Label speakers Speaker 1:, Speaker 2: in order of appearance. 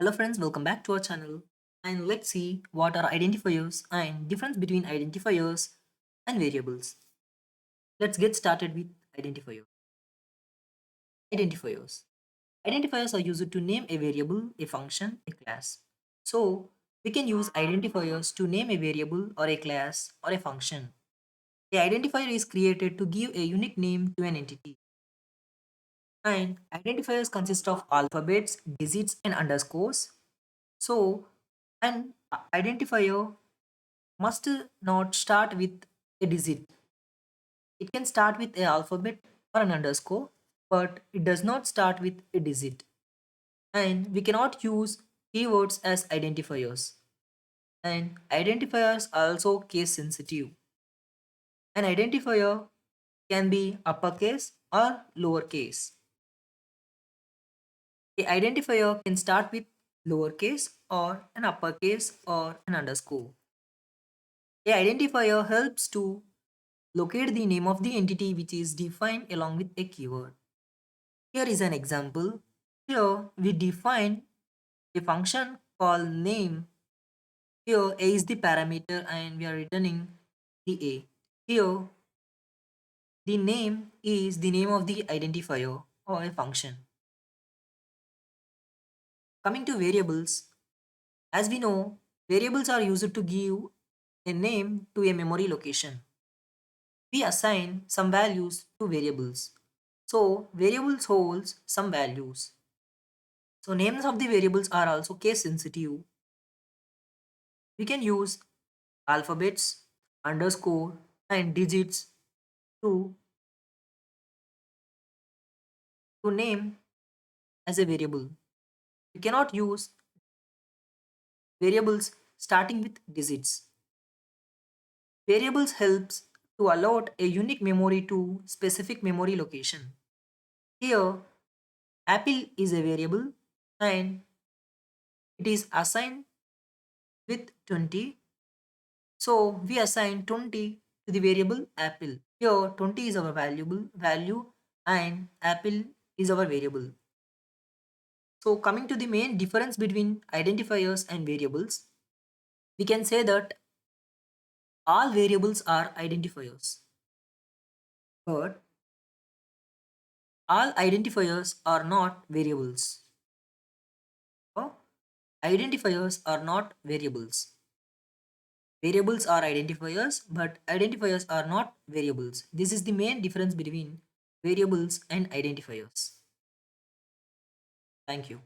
Speaker 1: Hello friends, welcome back to our channel and let's see what are identifiers and difference between identifiers and variables. Let's get started with identifiers. Identifiers. Identifiers are used to name a variable, a function, a class. So we can use identifiers to name a variable or a class or a function. The identifier is created to give a unique name to an entity. And identifiers consist of alphabets, digits and underscores. So an identifier must not start with a digit. It can start with an alphabet or an underscore, but it does not start with a digit. And we cannot use keywords as identifiers. And identifiers are also case sensitive. An identifier can be uppercase or lowercase. The identifier can start with lowercase or an uppercase or an underscore. The identifier helps to locate the name of the entity which is defined along with a keyword. Here is an example. Here we define a function called name. Here a is the parameter and we are returning the a. Here the name is the name of the identifier or a function. Coming to variables, as we know, variables are used to give a name to a memory location. We assign some values to variables. So variables holds some values. So names of the variables are also case sensitive. We can use alphabets, underscore and digits to, to name as a variable. We cannot use variables starting with digits. Variables helps to allot a unique memory to specific memory location. Here apple is a variable and it is assigned with 20. So we assign 20 to the variable apple. Here 20 is our valuable value and apple is our variable. So coming to the main difference between identifiers and variables, we can say that all variables are identifiers, but all identifiers are not variables. So, identifiers are not variables. Variables are identifiers, but identifiers are not variables. This is the main difference between variables and identifiers. Thank you.